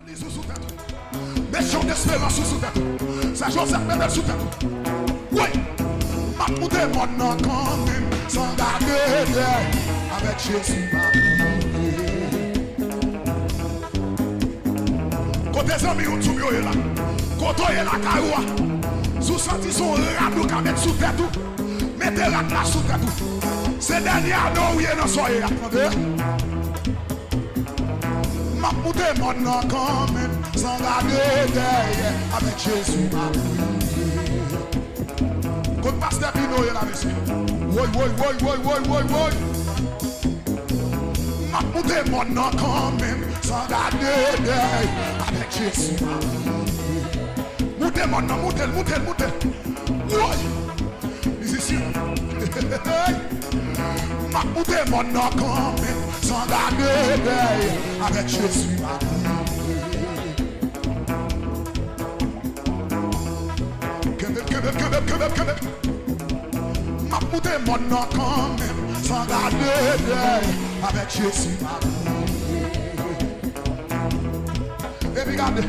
Les sous tête. Des chants d'espérance sous tête. Ça Joseph Bébel sous tête. Oui. Ma montée mon nom quand même. Sans garder avec Jésus. Côté amis ou tout là. Côté est la caroua. Sous senti son radeau qu'à mettre sous tête. Mettez la place sous tête. C'est dernier non oui non soyez attendez. Ma montée mon nom quand même. Sans garder derrière avec Jésus. Côte pasteur Pino est là monsieur. Oui. Ma montée mon nom quand même. Sans garder derrière avec Jésus. Montez mon nom, montez. Oui. Ici. Ma montée mon nom quand même. Sans garder derrière avec Jésus. Ma montée mon nom quand même. Sans garder derrière avec Jésus. Et regardez.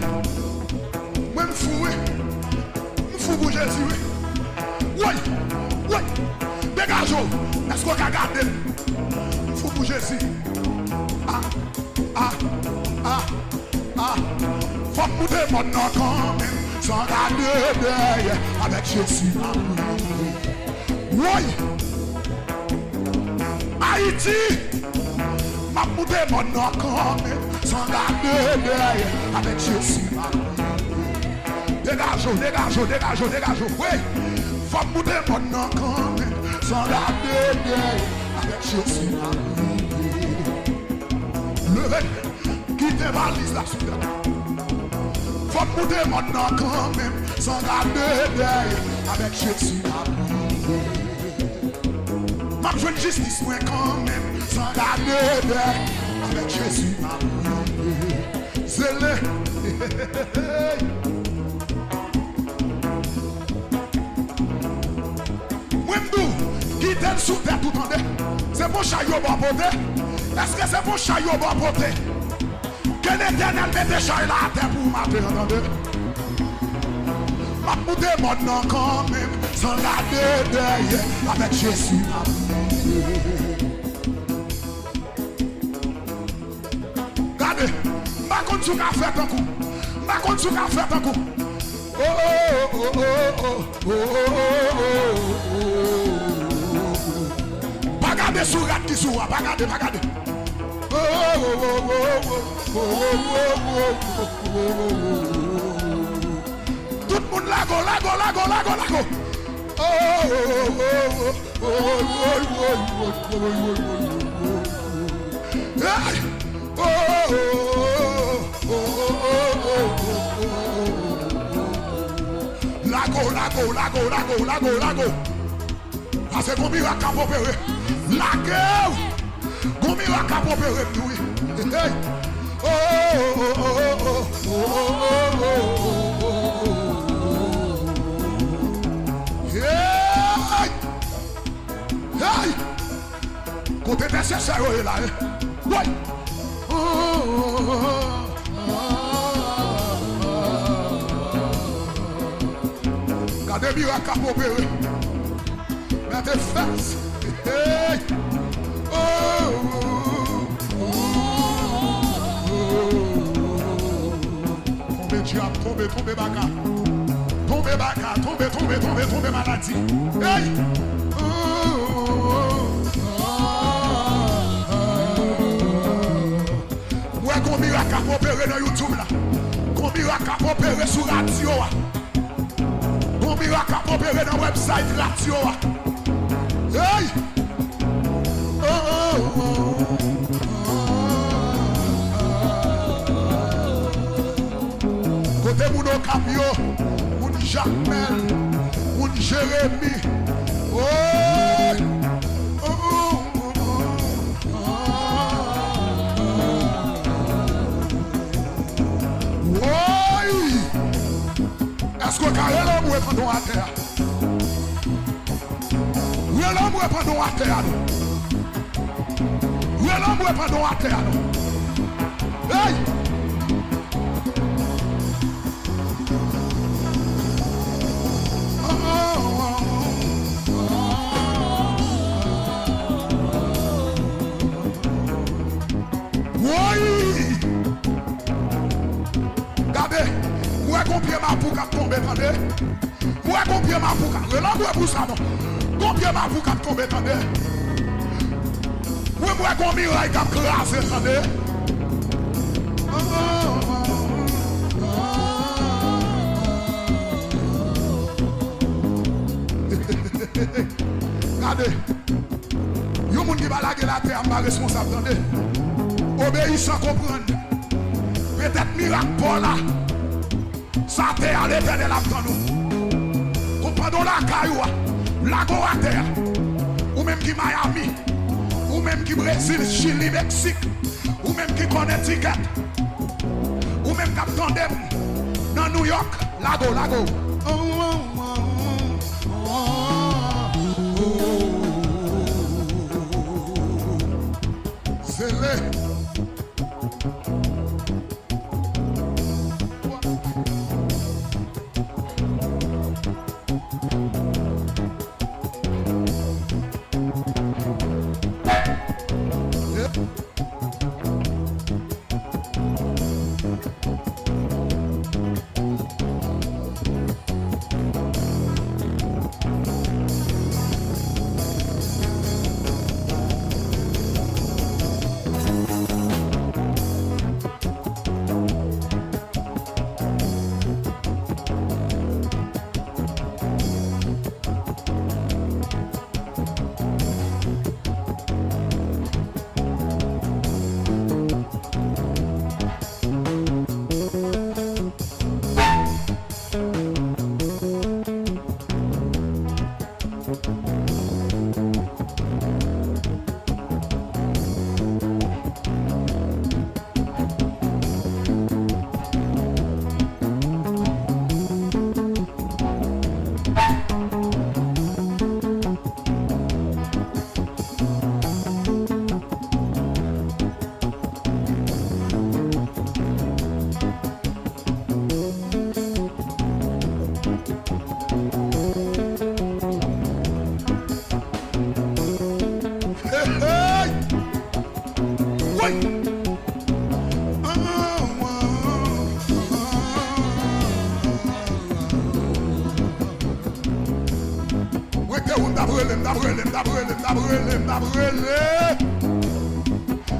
Moi je fous pour Jésus. Oui. Dégagez. Est-ce qu'on a gardé? Je fous pour Jésus. Faut monter mon nom quand même. Sans garder derrière avec Jésus. Oui. Haïti. Ma montée mon nom quand même. Sans garder derrière avec Jésus. Dégagez. Oui. Faut monter mon nom quand même. Sans garder derrière avec Jésus. Levez. Quittez valise là sous terre. Faut monter mon nom quand même. Sans garder derrière avec Jésus. Ma jeune justice moi quand même. Sans garder derrière avec Jésus. Zélé. Quittez sous terre tout en deux. C'est pour chaillot bon porter. Est-ce que c'est pour chaillot bon porter? Que l'Éternel mette chaillot là à terre pour mater, entendez? Ma montée mon nom quand même. Sans garder derrière avec Jésus. Regardez. Ma compte sur qu'a fait un coup. Bagade sous rat qui sous, bagade. Tout le monde lago. Lago. Ah, c'est comme il a capopéré. Lago. Comme il a capopéré, oui. Côté nécessaire, là. Oui. Regardez bien à capopéré. Mettez fesses. Hey. Tombez baka. Tombez maladie. Hey. Ouais, combien à capopéré dans YouTube là. Combien à capopéré sur radio. Combien à capopéré dans website radio. Hey! Côté mon Ocamio, mon Jacmel, mon Jérémy. Est-ce que carré l'homme est pendant la terre? L'homme est pendant la terre. L'homme est pendant la terre. Hey! tomber, attendez. Moi, combien ma pour relangue pour ça, non? Combien ma pour tomber, attendez. Moi, combien il a crasé, attendez. Regardez. Yo moun qui va laguer la terre, pas responsable, attendez. Obéis sans comprendre. Peut-être miracle pour là. Ça terre à l'éternel après nous. Comprenons la caillou, la go à terre. Ou même qui Miami. Ou même qui Brésil, Chili, Mexique. Ou même qui Connecticut. Ou même qui Tandem. Dans New York. Lago, lago. C'est le.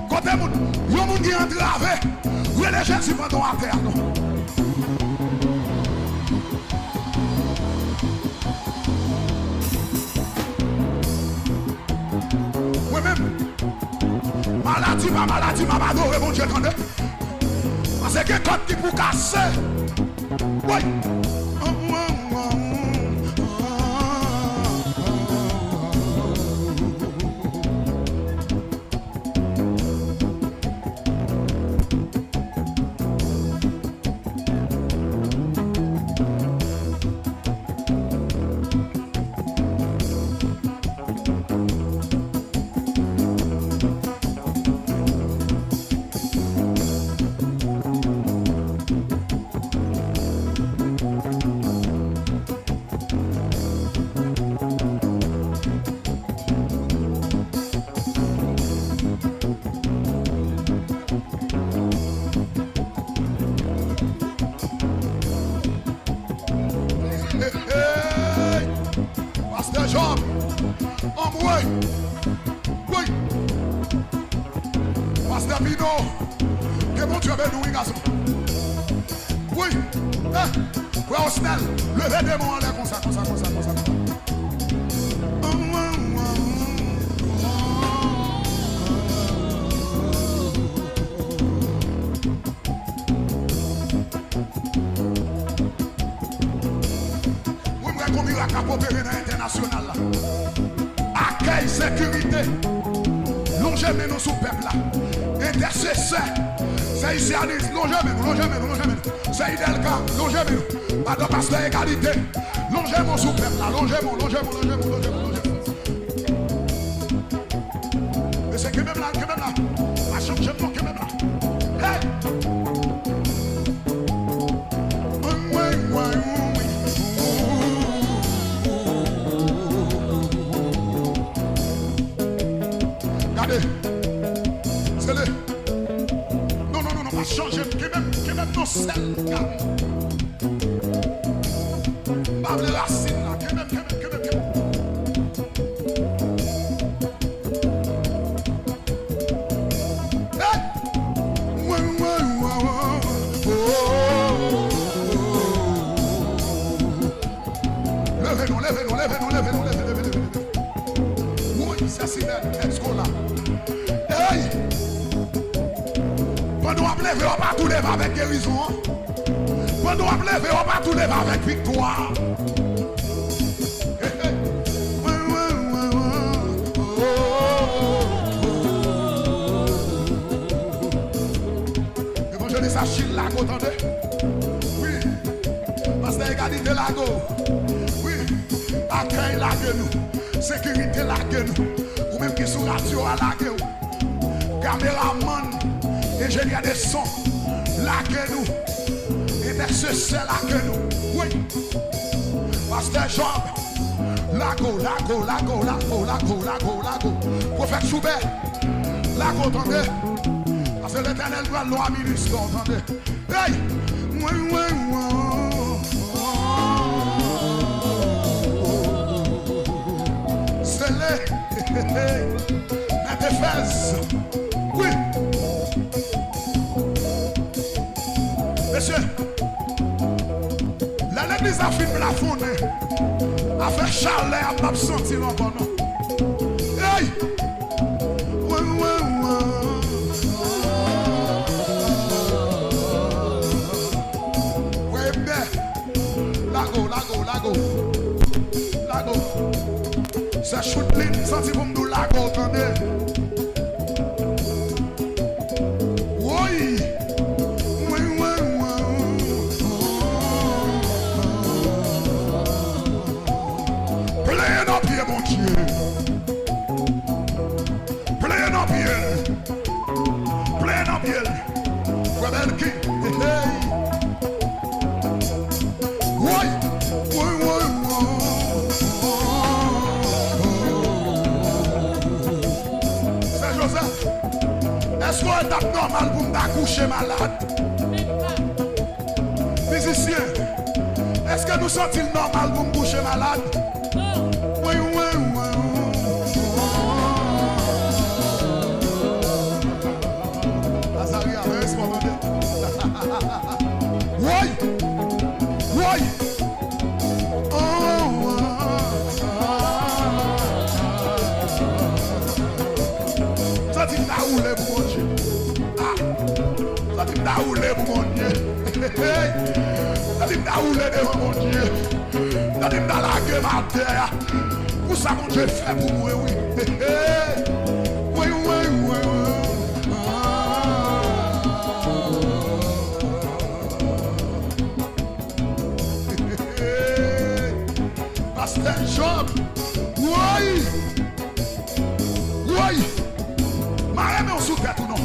Côté moun, yon moun qui entravé, relève si pendant à terre non. Moi-même, maladie, ma adoré mon Dieu, attendez. Parce que quand qui pour casser, oui. Accueil, sécurité, longez nous sous peuple là. Intercesseur, c'est ici à Nice, longez-nous. C'est Idelka, longez-nous. Madame Pasteur Égalité, longez-nous sous peuple là, longez-nous. Mais c'est que même là, ma chambre, j'aime que même là. Hey! C'est le. Non, pas changer, que même non sel. Pas de racine là, que même. Levez-nous. Oui, ça c'est let's go là. Hey! Pendant qu'on lève, on va tout lever avec guérison. Pendant qu'on lève, on va tout lever avec victoire. Évangéliste Achille Lago, attendez. Oui. Pasteur Égalité Lago. Oui. Accueil lague nous. Sécurité lague nous. Ou même qui sont radio à lague nous. Caméraman. Ingénieur de son. Lague nous. Intercesseur lague nous. Oui. Pasteur Job. Lago. Prophète Choubert. Lago, attendez. Parce que l'Éternel doit l'eau ministre, entendez. Hey! C'est la défense. Oui. Monsieur, l'église a filmé la fondée. A fait Charlet à m'absentir encore, non? Hey! Lago. C'est chute-line, senti pour me lago, attendez. Oui. Plein en pied, mon Dieu. Plein en pied. Rebelle qui? Hey. Oui. Est-ce qu'on est normal pour m'accoucher malade? Musicien, est-ce que nous sommes normal pour me coucher malade? Oui. Azaria, respondez. Oui. Ça dit d'aoulé pour mon Dieu. Ça dit d'aoulé pour mon Dieu. Ça dit d'aoulé devant mon Dieu. Ça dit d'allaguer ma terre. Pour ça mon Dieu fait pour moi, oui. Oui. Pasteur Job. Oui. Marème on sous tête ou non?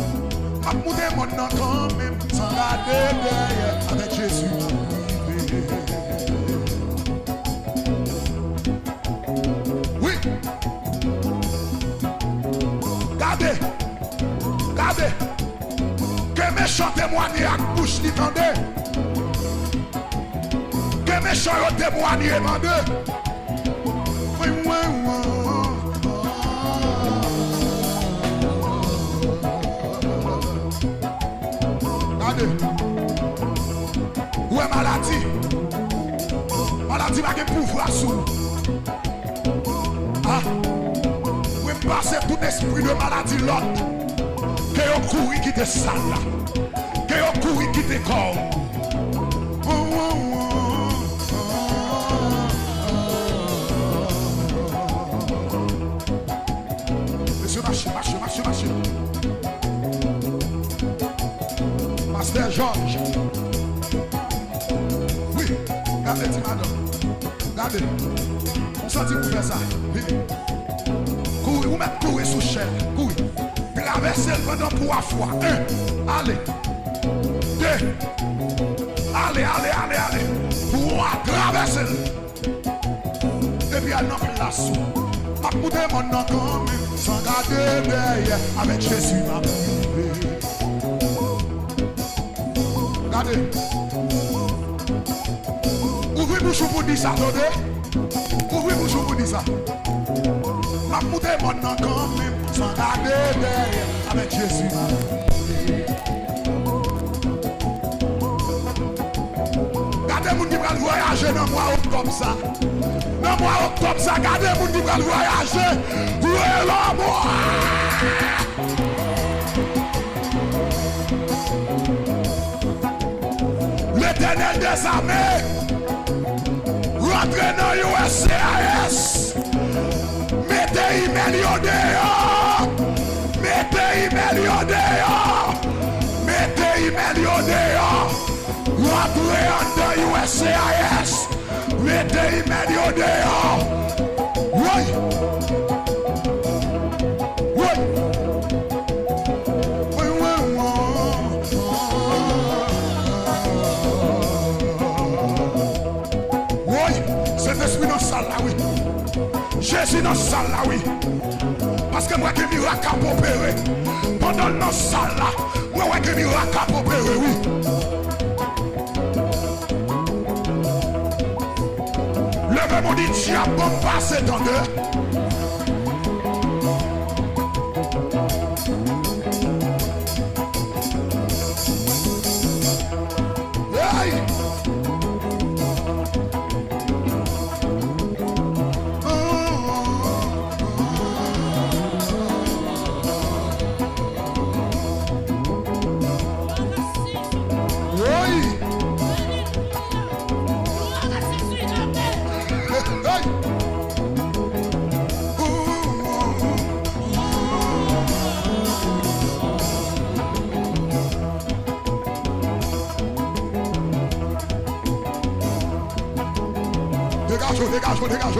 Ma moudé mon nom quand même. Sans la derrière avec Jésus. Oui. Gardez. Que méchant témoigner à bouche ni tendez. Que méchant témoigner demandez. Oui. Où est maladie? Maladie va gagner pouvoir sous. Ah, où est passé tout esprit de maladie l'autre? Que yon couri qui te sale, que yon couri qui te corps. Monsieur, marche. Pasteur Georges. Oui, regardez, madame. Regardez. On sentit pour faire ça. Courir, vous mettez courir sous chaîne. Courir. Traversez pendant 3 fois. 1. Allez. 2. Allez. 3. Traversez. Et puis, elle n'a plus la sou. Ma poudre, mon nom quand même. Sans garder derrière. Avec Jésus, ma privé. Regardez. Ouvrez Ouvrez bouche pour dire ça, attendez. Ouvrez bouche pour dire ça. Ma montée maintenant quand même, sans garder derrière, avec Jésus. Gardez mon qui va voyager dans le mois octobre ça. Dans le mois octobre ça, gardez mon qui va voyager. Où est l'amour? L'Éternel des armées rentre dans USCIS. Mettez millions dehors. Mettez millions dehors. Mettez millions dehors. Rentrez dans USCIS. Mettez millions dehors. Oui. Oui. Oui, oui, oui. Cet esprit dans la salle là, oui. Jésus dans la salle là, oui. Parce que moi, que miracle a opéré. Pendant la salle là, moi, que miracle a opéré, oui. Levez mon dit, diable, bon passer dans deux.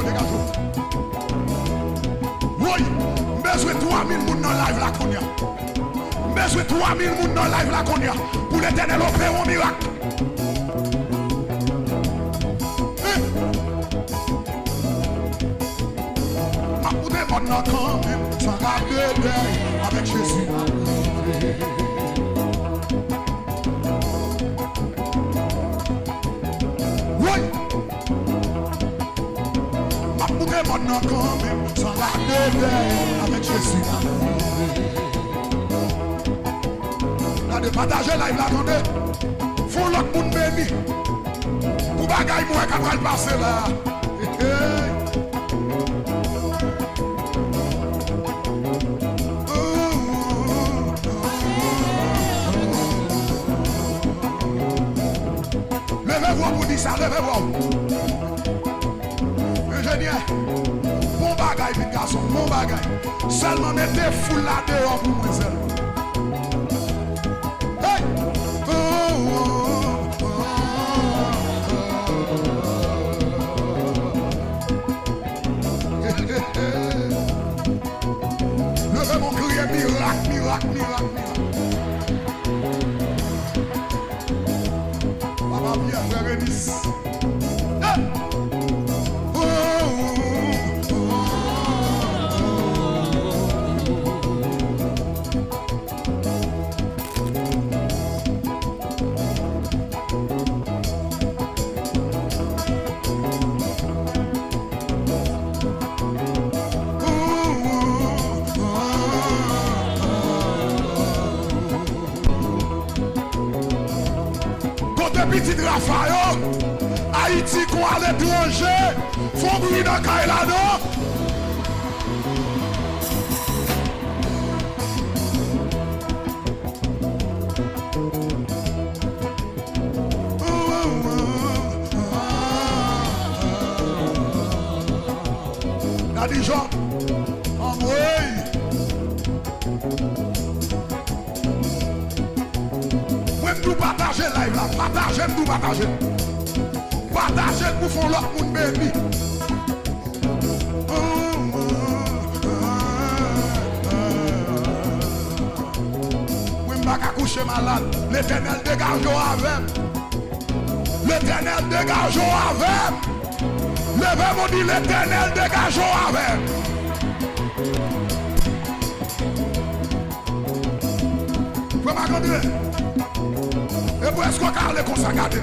Dégagez. Oui, besoin de 3000 personnes dans live là qu'on y a. Besoin de 3000 personnes dans live là qu'on y a. Pour l'Éternel opérer un miracle. Ma poudre maintenant quand même, sans garder derrière avec Jésus. Oui. Maintenant quand même, sans garder derrière avec Jésus. Là de partager live là, attendez. Faut l'autre monde béni. Pour bagaille moi qui va le passer là. Levez-vous pour dire ça, levez-vous. Ingénieur, bon bagaille, vite garçon, bon bagaille. Seulement mettez foule là dehors pour moi seul. Hey! Levez mon crier miracle. Papa bien, frère Enis. Hey! Petit Raphaël, Haïti qu'on a l'étranger, faut bruit dans Kailano. T'as dit Jean, en vrai. Nous partager live là, partager. Partagez pour faire l'autre monde béni. Oui, je ne vais pas coucher malade. L'Éternel dégage avec. L'Éternel dégage avec. Levez-moi dit l'Éternel dégage avec. Faut pas continuer. Et pour est-ce qu'on a les consacrés?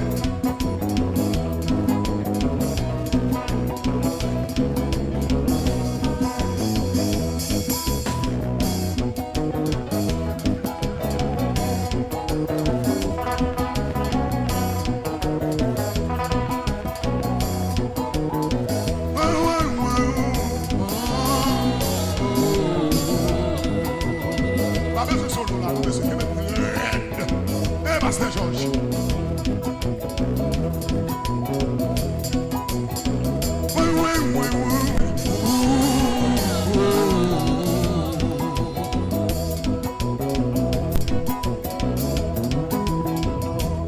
besoin de solo là, nous besoin de mettre raide. Eh, Pasteur Georges.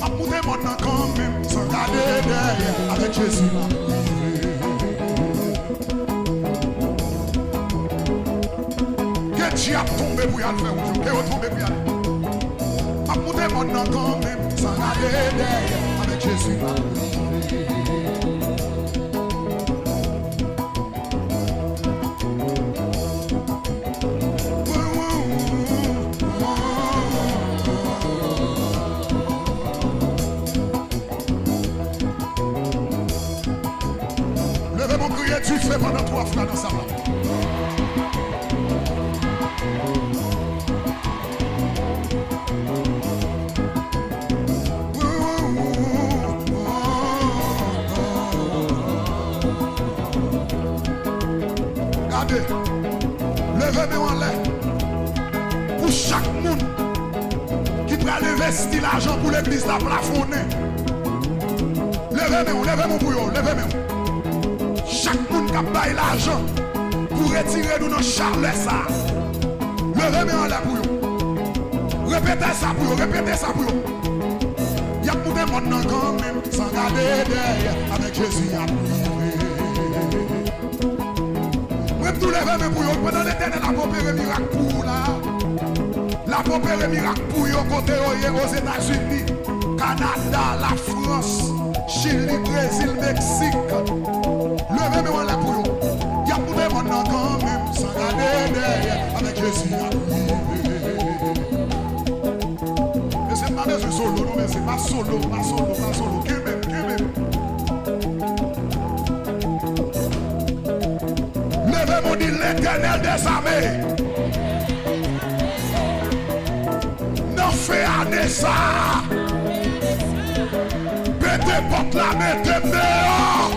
Apportez maintenant quand même, sans garder derrière, avec Jésus. Qui a tombé pour y aller faire un jour, qui a tombé pour y aller. Apportez maintenant quand même, sans garder derrière, avec Jésus. Levez mon crier, tu fais pendant 3 fois dans sa main. Levez-moi en l'air pour chaque monde qui peut investir l'argent pour l'église la plafonner. Levez-moi pour eux, levez-moi. Chaque monde qui a payé l'argent pour retirer nous dans charlet ça. Levez-moi en l'air pour eux. Répétez ça pour eux, répétez ça pour eux. Il y a pour des monde quand même sans garder derrière avec Jésus à prier. Tout lever pour eux, pendant l'éternel, la popère miracle pour là. La popère miracle pour eux, côté aux États-Unis, Canada, la France, Chili, Brésil, Mexique. Levez-moi là pour eux. Il y a pour des monde quand même, sans garder derrière, avec Jésus à prier. Mais c'est pas des solo, non, mais c'est pas solo, pas solo, pas solo. Qui même. Levez-moi dit l'éternel des armées. Non fait année ça. Pétez porte la mettez dehors.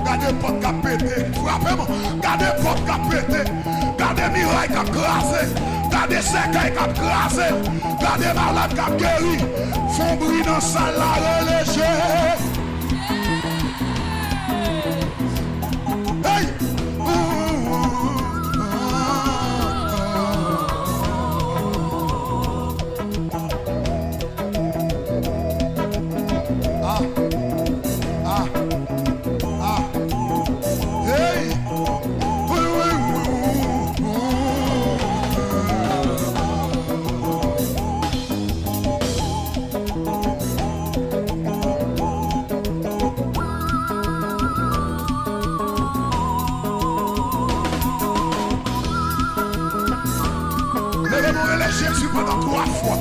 Gardez porte qui a pété. Frappez-moi. Gardez porte qui a pété. Gardez miraille qui a crasé. Gardez cercueil qui a crasé. Gardez malade qui a guéri. Font bruit dans sa la relégée. Jésus pendant 3 fois.